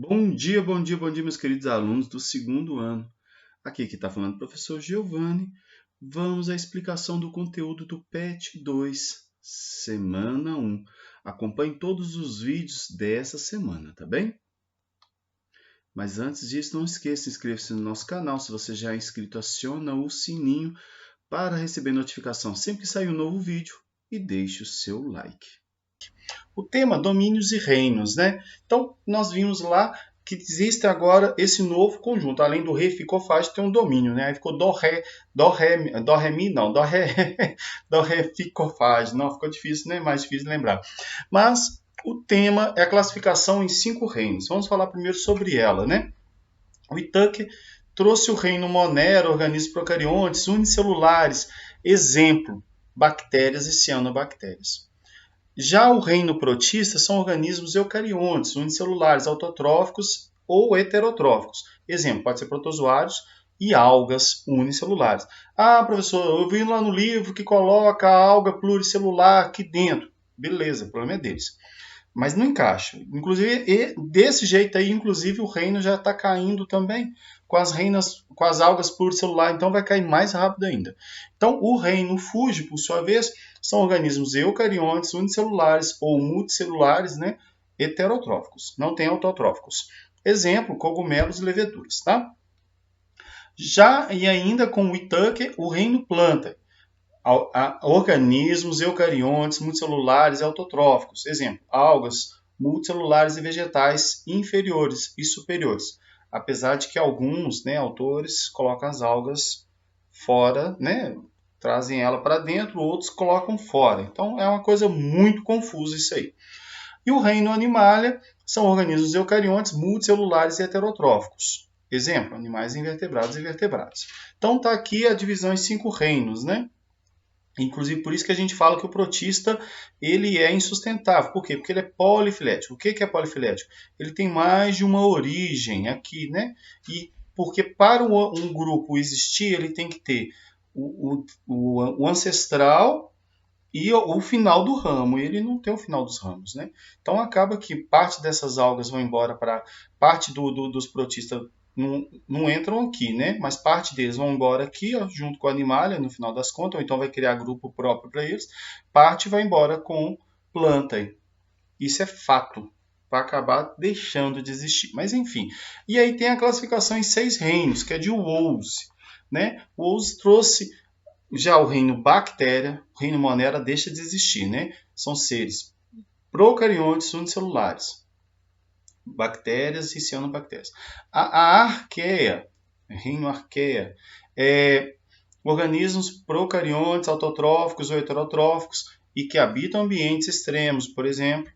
Bom dia, meus queridos alunos do segundo ano. Aqui que está falando o professor Giovanni. Vamos à explicação do conteúdo do PET 2, semana 1. Acompanhe todos os vídeos dessa semana, tá bem? Mas antes disso, não esqueça de inscrever-se no nosso canal. Se você já é inscrito, aciona o sininho para receber notificação sempre que sair um novo vídeo e deixe o seu like. O tema domínios e reinos, né? Então, nós vimos lá que existe agora esse novo conjunto. Além do ré, ficou fácil, tem um domínio, né? Aí ficou dó, ré, mi, não. Dó, ré, dó, ré, ficou fácil. Não, ficou difícil, né? Mais difícil de lembrar. Mas o tema é a classificação em 5 reinos. Vamos falar primeiro sobre ela, né? O Whittaker trouxe o reino Monera, organismos procariontes, unicelulares, exemplo, bactérias e cianobactérias. Já o reino protista são organismos eucariontes, unicelulares, autotróficos ou heterotróficos. Exemplo, pode ser protozoários e algas unicelulares. Ah, professor, eu vi lá no livro que coloca a alga pluricelular aqui dentro. Beleza, o problema é deles. Mas não encaixa. Inclusive, desse jeito aí, inclusive, o reino já está caindo também com as algas pluricelulares, então vai cair mais rápido ainda. Então, o reino Fuji, por sua vez, são organismos eucariontes, unicelulares ou multicelulares, né, heterotróficos, não tem autotróficos. Exemplo, cogumelos e leveduras, tá? Já e ainda com o Whittaker, o reino planta, organismos eucariontes, multicelulares e autotróficos. Exemplo, algas, multicelulares e vegetais inferiores e superiores. Apesar de que alguns, né, autores colocam as algas fora, né, trazem ela para dentro, outros colocam fora. Então é uma coisa muito confusa isso aí. E o reino animalia são organismos eucariontes, multicelulares e heterotróficos. Exemplo, animais invertebrados e vertebrados. Então está aqui a divisão em 5 reinos, né? Inclusive, por isso que a gente fala que o protista ele é insustentável. Por quê? Porque ele é polifilético. O que é polifilético? Ele tem mais de uma origem aqui, né? E porque para um grupo existir, ele tem que ter o ancestral e o final do ramo. Ele não tem o final dos ramos, né? Então acaba que parte dessas algas vão embora para parte dos protistas não entram aqui, né? Mas parte deles vão embora aqui, ó, junto com a animalia, no final das contas, ou então vai criar grupo próprio para eles. Parte vai embora com planta. Isso é fato, para acabar deixando de existir. Mas enfim. E aí tem a classificação em 6 reinos, que é de Woolsey, né? Woolsey trouxe já o reino bactéria, o reino monera deixa de existir, né? São seres procariontes unicelulares, bactérias e cianobactérias. A arqueia, reino arqueia, é organismos procariontes, autotróficos ou heterotróficos e que habitam ambientes extremos, por exemplo,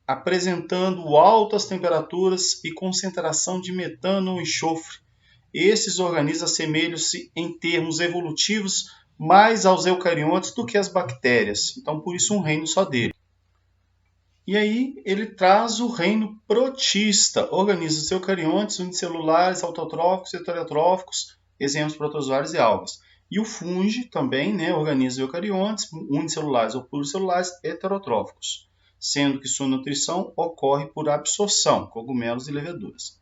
apresentando altas temperaturas e concentração de metano ou enxofre. Esses organismos assemelham-se em termos evolutivos mais aos eucariontes do que às bactérias. Então, por isso, um reino só dele. E aí ele traz o reino protista, organismos eucariontes, unicelulares, autotróficos, heterotróficos, exemplos protozoários e algas. E o fungi também, né, organismos eucariontes, unicelulares ou pluricelulares, heterotróficos, sendo que sua nutrição ocorre por absorção, cogumelos e leveduras.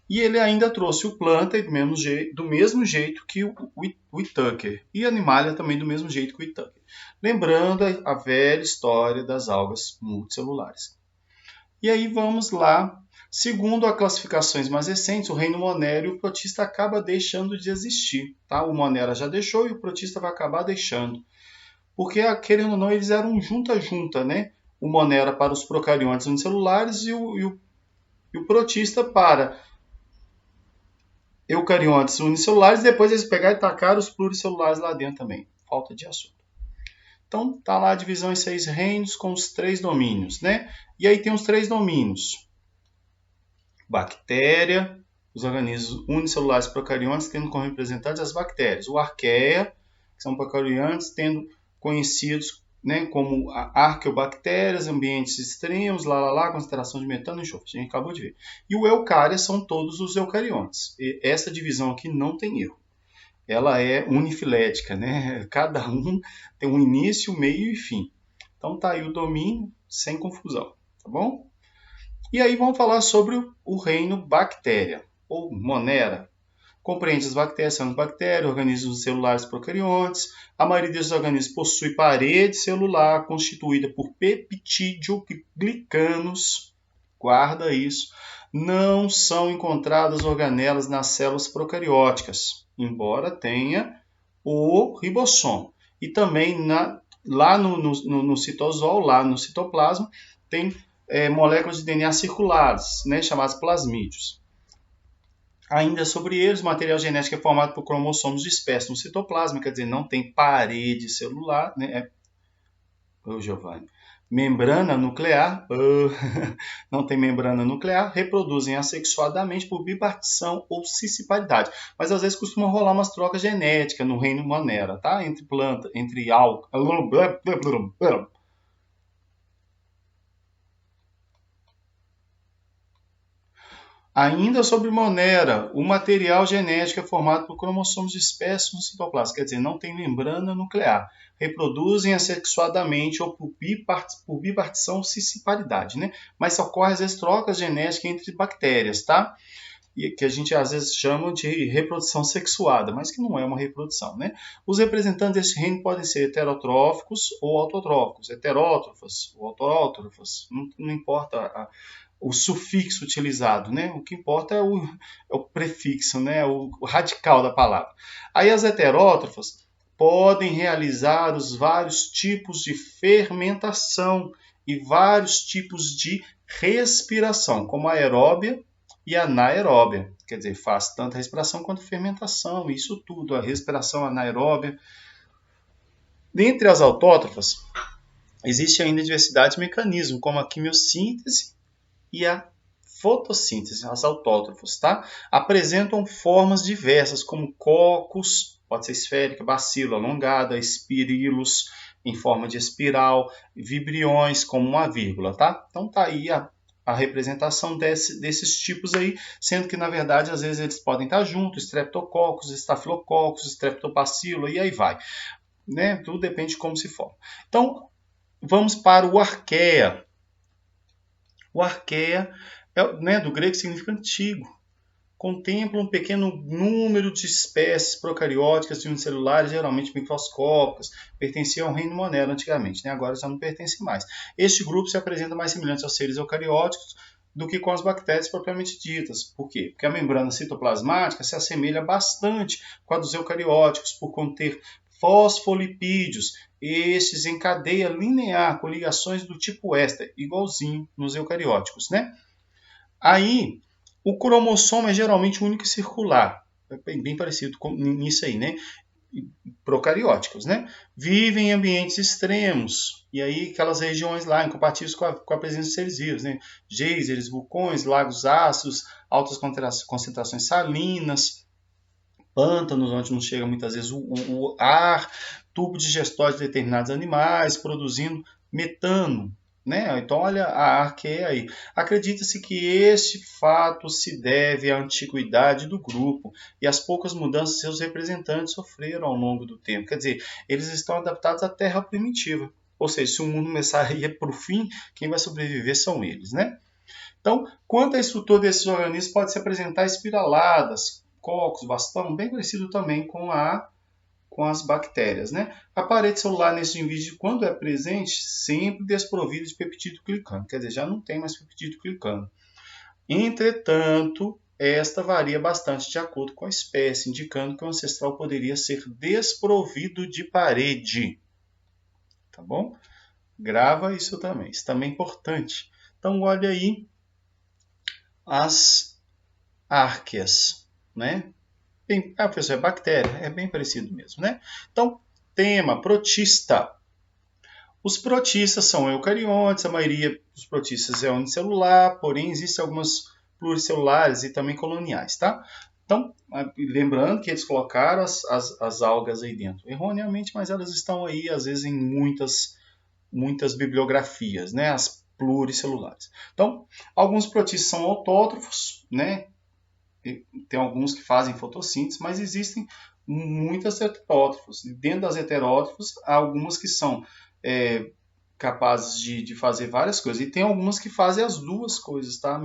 E ele ainda trouxe o planta do mesmo jeito que o Whittaker. E a animalia também do mesmo jeito que o Whittaker. Lembrando a velha história das algas multicelulares. E aí vamos lá. Segundo as classificações mais recentes, o reino Monera e o protista acaba deixando de existir. Tá? O Monera já deixou e o protista vai acabar deixando. Porque, querendo ou não, eles eram junta-junta, né? O Monera para os procariontes unicelulares e o protista para eucariontes unicelulares, depois eles pegaram e tacaram os pluricelulares lá dentro também. Falta de assunto. Então, tá lá a divisão em 6 reinos com os 3 domínios, né? E aí tem os 3 domínios. Bactéria, os organismos unicelulares procariontes tendo como representantes as bactérias. O arqueia, que são procariontes, tendo conhecidos, né, como arqueobactérias, ambientes extremos, concentração de metano e enxofre. A gente acabou de ver. E o eucária são todos os eucariontes. E essa divisão aqui não tem erro. Ela é unifilética, né? Cada um tem um início, meio e fim. Então tá aí o domínio sem confusão, tá bom? E aí vamos falar sobre o reino bactéria, ou Monera. Compreende as bactérias, são as bactérias, organismos celulares procariontes. A maioria desses organismos possui parede celular constituída por peptidioglicanos. Guarda isso. Não são encontradas organelas nas células procarióticas, embora tenha o ribossomo. E também lá no citosol, lá no citoplasma, tem moléculas de DNA circulares, né, chamadas plasmídeos. Ainda sobre eles, o material genético é formado por cromossomos dispersos no citoplasma, quer dizer, não tem parede celular, né? Giovanni. Membrana nuclear, não tem membrana nuclear, reproduzem assexuadamente por bipartição ou cisciparidade. Mas às vezes costuma rolar umas trocas genéticas no reino Monera, tá? Entre planta, entre algo. Ainda sobre Monera, o material genético é formado por cromossomos dispersos no citoplasma, quer dizer, não tem membrana nuclear. Reproduzem assexuadamente ou por bipartição ou cisciparidade, né? Mas ocorre às vezes trocas genéticas entre bactérias, tá? E que a gente às vezes chama de reprodução sexuada, mas que não é uma reprodução, né? Os representantes desse reino podem ser heterotróficos ou autotróficos, heterótrofas ou autótrofas, não importa o sufixo utilizado, né? O que importa é o prefixo, né? O radical da palavra. Aí as heterótrofas podem realizar os vários tipos de fermentação e vários tipos de respiração, como a aeróbia e a anaeróbia. Quer dizer, faz tanto a respiração quanto a fermentação, isso tudo, a respiração anaeróbia. Dentre as autótrofas, existe ainda diversidade de mecanismos, como a quimiossíntese e a fotossíntese, as autótrofos, tá? Apresentam formas diversas, como cocos, pode ser esférica, bacilo alongada, espirilos em forma de espiral, vibriões como uma vírgula, tá? Então tá aí a representação desses tipos aí, sendo que na verdade às vezes eles podem estar juntos, streptococcus, estafilococcus, streptobacilo e aí vai, né? Tudo depende de como se forma. Então vamos para o arqueia. O arqueia, né, do grego significa antigo. Contempla um pequeno número de espécies procarióticas de unicelulares, geralmente microscópicas, pertenciam ao reino Monera antigamente, né? Agora já não pertence mais. Este grupo se apresenta mais semelhante aos seres eucarióticos do que com as bactérias propriamente ditas. Por quê? Porque a membrana citoplasmática se assemelha bastante com a dos eucarióticos, por conter fosfolipídios, estes em cadeia linear, com ligações do tipo éster, igualzinho nos eucarióticos, né? Aí, o cromossomo é geralmente único e circular, bem parecido com nisso aí, né? Procarióticos, né? Vivem em ambientes extremos, e aí aquelas regiões lá incompatíveis com a presença de seres vivos, né? Geysers, vulcões, lagos ácidos, altas concentrações salinas, pântanos onde não chega muitas vezes o ar, tubo digestório de determinados animais, produzindo metano, né? Então, olha a arqueia aí. Acredita-se que este fato se deve à antiguidade do grupo e às poucas mudanças que seus representantes sofreram ao longo do tempo. Quer dizer, eles estão adaptados à terra primitiva. Ou seja, se o mundo começar a ir para o fim, quem vai sobreviver são eles, né? Então, quanto à estrutura desses organismos, pode se apresentar espiraladas, cocos, bastão, bem parecido também com as bactérias, né? A parede celular nesse indivíduo, quando é presente, sempre desprovida de peptídeo glicano, quer dizer, já não tem mais peptídeo glicano. Entretanto, esta varia bastante de acordo com a espécie, indicando que o ancestral poderia ser desprovido de parede. Tá bom? Grava isso também, isso também é importante. Então, olha aí as árqueas, né? Professor, é bactéria? É bem parecido mesmo, né? Então, tema, protista. Os protistas são eucariontes, a maioria dos protistas é unicelular, porém existem algumas pluricelulares e também coloniais, tá? Então, lembrando que eles colocaram as algas aí dentro erroneamente, mas elas estão aí, às vezes, em muitas bibliografias, né? As pluricelulares. Então, alguns protistas são autótrofos, né? Tem alguns que fazem fotossíntese, mas existem muitas heterótrofos. Dentro das heterótrofos, há algumas que são capazes de fazer várias coisas. E tem algumas que fazem as duas coisas, tá?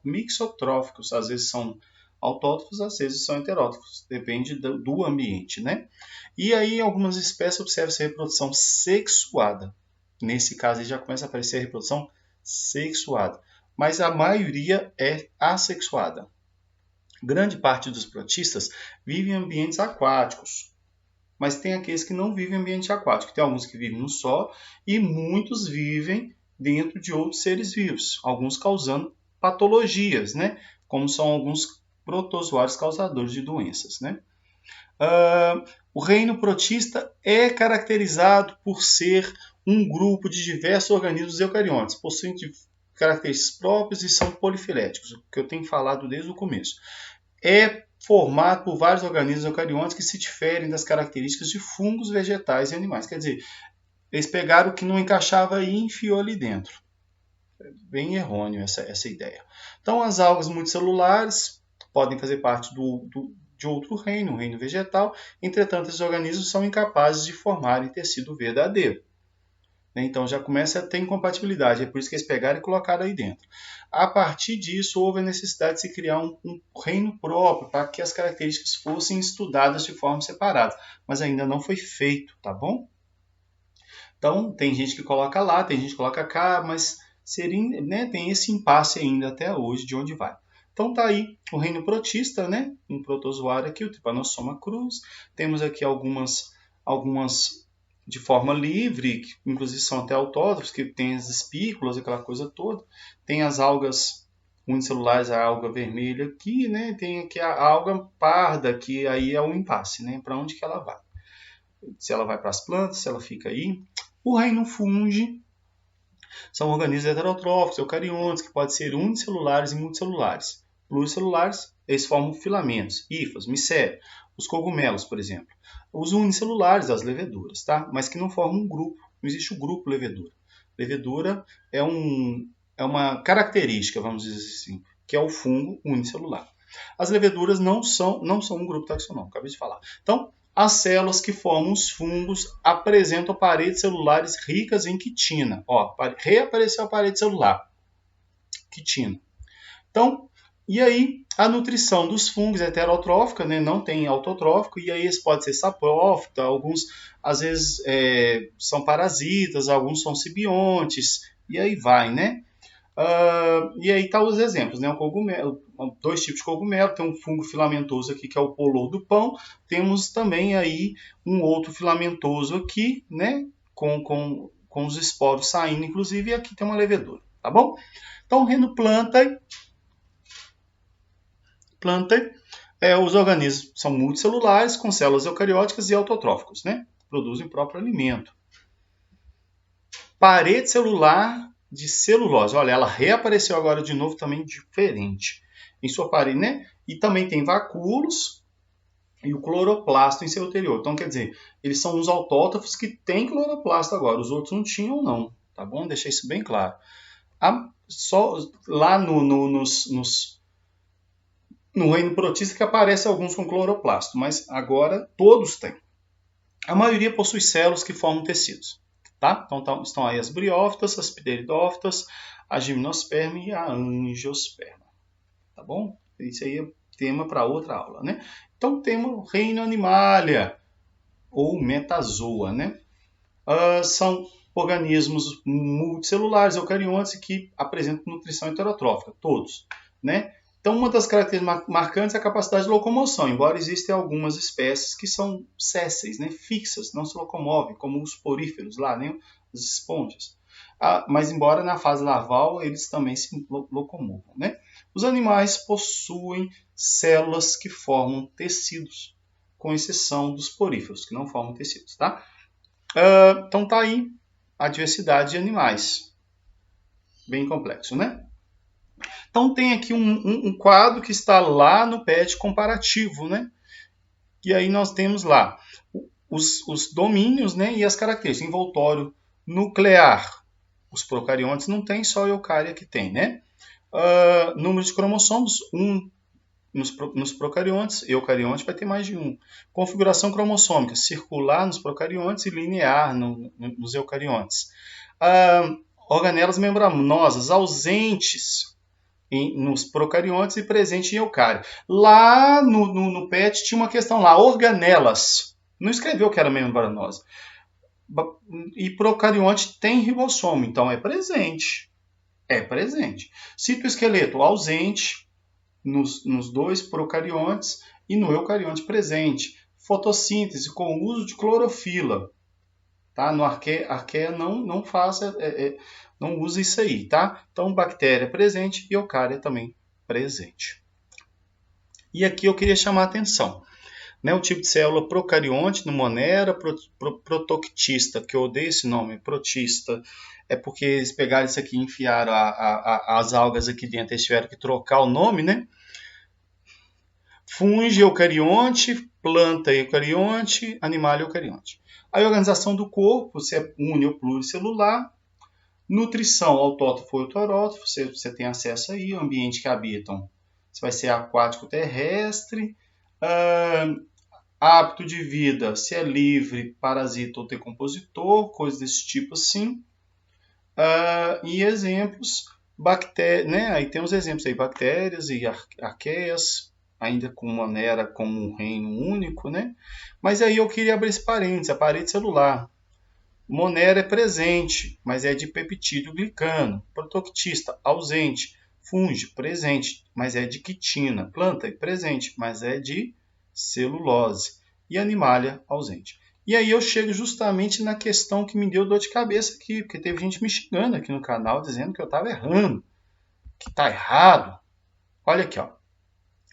Mixotróficos, às vezes são autótrofos, às vezes são heterótrofos, depende do ambiente, né? E aí, em algumas espécies, observa-se a reprodução sexuada. Nesse caso, aí já começa a aparecer a reprodução sexuada. Mas a maioria é assexuada. Grande parte dos protistas vive em ambientes aquáticos, mas tem aqueles que não vivem em ambiente aquático. Tem alguns que vivem no solo e muitos vivem dentro de outros seres vivos, alguns causando patologias, né? Como são alguns protozoários causadores de doenças, né? O reino protista é caracterizado por ser um grupo de diversos organismos eucariontes, possuem características próprias e são polifiléticos, o que eu tenho falado desde o começo. É formado por vários organismos eucariontes que se diferem das características de fungos, vegetais e animais. Quer dizer, eles pegaram o que não encaixava e enfiou ali dentro. É bem errôneo essa ideia. Então, as algas multicelulares podem fazer parte de outro reino, o reino vegetal. Entretanto, esses organismos são incapazes de formarem tecido verdadeiro. Então já começa a ter incompatibilidade, é por isso que eles pegaram e colocaram aí dentro. A partir disso, houve a necessidade de se criar um reino próprio, para que as características fossem estudadas de forma separada, mas ainda não foi feito, tá bom? Então, tem gente que coloca lá, tem gente que coloca cá, mas seria, né, tem esse impasse ainda até hoje de onde vai. Então tá aí o reino protista, né? Um protozoário aqui, o Trypanosoma cruz. Temos aqui algumas de forma livre, que inclusive são até autótrofos, que tem as espículas, aquela coisa toda. Tem as algas unicelulares, a alga vermelha aqui, né? Tem aqui a alga parda, que aí é o impasse, né? Para onde que ela vai? Se ela vai para as plantas, se ela fica aí. O reino fungi são organismos heterotróficos, eucariontes, que podem ser unicelulares e multicelulares. Pluricelulares, eles formam filamentos, hifas, micélio. Os cogumelos, por exemplo. Os unicelulares, as leveduras, tá? Mas que não formam um grupo. Não existe o grupo levedura. Levedura é uma característica, vamos dizer assim, que é o fungo unicelular. As leveduras não são um grupo taxonômico, acabei de falar. Então, as células que formam os fungos apresentam paredes celulares ricas em quitina. Ó, reapareceu a parede celular. Quitina. Então, e aí a nutrição dos fungos é heterotrófica, né? Não tem autotrófico, e aí eles podem ser saprófitos, alguns às vezes são parasitas, alguns são simbiontes, e aí vai, né? E aí tá os exemplos, né? O cogumelo, dois tipos de cogumelo, tem um fungo filamentoso aqui que é o polor do pão, temos também aí um outro filamentoso aqui, né? Com os esporos saindo, inclusive, e aqui tem uma levedura, tá bom? Então, o reino planta, os organismos são multicelulares, com células eucarióticas e autotróficos, né? Produzem próprio alimento. Parede celular de celulose. Olha, ela reapareceu agora de novo, também diferente. Em sua parede, né? E também tem vacúolos e o cloroplasto em seu interior. Então, quer dizer, eles são os autótrofos que têm cloroplasto agora. Os outros não tinham, não. Tá bom? Deixei isso bem claro. Só lá no reino protista que aparece alguns com cloroplasto, mas agora todos têm. A maioria possui células que formam tecidos. Tá? Então estão aí as briófitas, as pteridófitas, a gimnosperma e a angiosperma. Tá bom? Isso aí é tema para outra aula, né? Então temos o reino animalia, ou metazoa, né? São organismos multicelulares, eucariontes, que apresentam nutrição heterotrófica, todos, né? Então, uma das características marcantes é a capacidade de locomoção, embora existam algumas espécies que são sésseis, né, fixas, não se locomovem, como os poríferos lá, né, as esponjas. Mas, embora na fase larval, eles também se locomovam. Né? Os animais possuem células que formam tecidos, com exceção dos poríferos, que não formam tecidos. Tá? Então, tá aí a diversidade de animais. Bem complexo, né? Então tem aqui um quadro que está lá no PET comparativo, né? E aí nós temos lá os domínios, né, e as características. Envoltório nuclear. Os procariontes não tem, só a eucária que tem, né? Número de cromossomos, 1 nos procariontes, eucarionte vai ter mais de 1. Configuração cromossômica, circular nos procariontes e linear nos eucariontes. organelas membranosas ausentes nos procariontes e presentes em eucário. Lá no PET tinha uma questão lá, organelas. Não escreveu que era membranosa. E procarionte tem ribossomo, então é presente. É presente. Citoesqueleto ausente nos dois procariontes e no eucarionte presente. Fotossíntese com uso de clorofila. Tá? No arqueia não faça, não usa isso aí, tá? Então, bactéria presente e eucária também presente. E aqui eu queria chamar a atenção. Né, o tipo de célula procarionte no Monera, protoctista, que eu odeio esse nome, protista, é porque eles pegaram isso aqui e enfiaram as algas aqui dentro, eles tiveram que trocar o nome, né? Fungo eucarionte, planta eucarionte, animal eucarionte. A organização do corpo, se é uni ou pluricelular. Nutrição, autótrofo ou heterótrofo, você tem acesso aí, o ambiente que habitam. Você vai ser aquático terrestre. Hábito de vida, se é livre, parasita ou decompositor, coisas desse tipo assim. E exemplos, né? Aí tem os exemplos aí, bactérias e arqueias, ainda com Monera como um reino único, né? Mas aí eu queria abrir esse parênteses, a parede celular. Monera é presente, mas é de peptídeo glicano. Protoctista, ausente. Fungo, presente, mas é de quitina. Planta, presente, mas é de celulose. E animalia, ausente. E aí eu chego justamente na questão que me deu dor de cabeça aqui, porque teve gente me xingando aqui no canal, dizendo que eu estava errando, que está errado. Olha aqui, ó.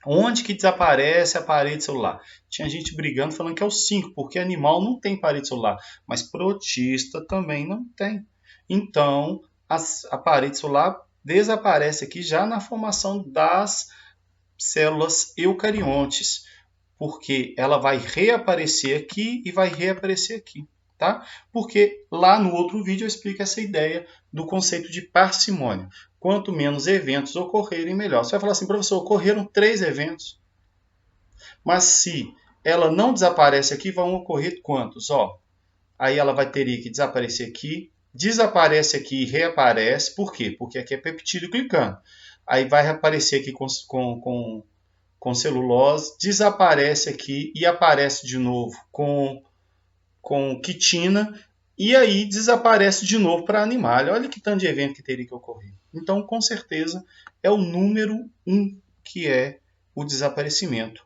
Onde que desaparece a parede celular? Tinha gente brigando falando que é o 5, porque animal não tem parede celular, mas protista também não tem. Então, a parede celular desaparece aqui já na formação das células eucariontes, porque ela vai reaparecer aqui e vai reaparecer aqui, tá? Porque lá no outro vídeo eu explico essa ideia do conceito de parcimônia. Quanto menos eventos ocorrerem, melhor. Você vai falar assim, professor, ocorreram 3 eventos. Mas se ela não desaparece aqui, vão ocorrer quantos? Ó, aí ela vai ter que desaparecer aqui, desaparece aqui e reaparece. Por quê? Porque aqui é peptídeo glicano. Aí vai reaparecer aqui com celulose, desaparece aqui e aparece de novo com quitina, e aí desaparece de novo para animal. Olha que tanto de evento que teria que ocorrer. Então, com certeza, é o número 1 que é o desaparecimento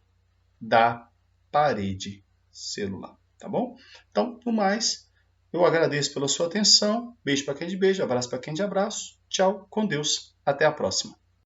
da parede celular. Tá bom? Então, no mais, eu agradeço pela sua atenção. Beijo para quem de beijo, abraço para quem de abraço. Tchau, com Deus. Até a próxima.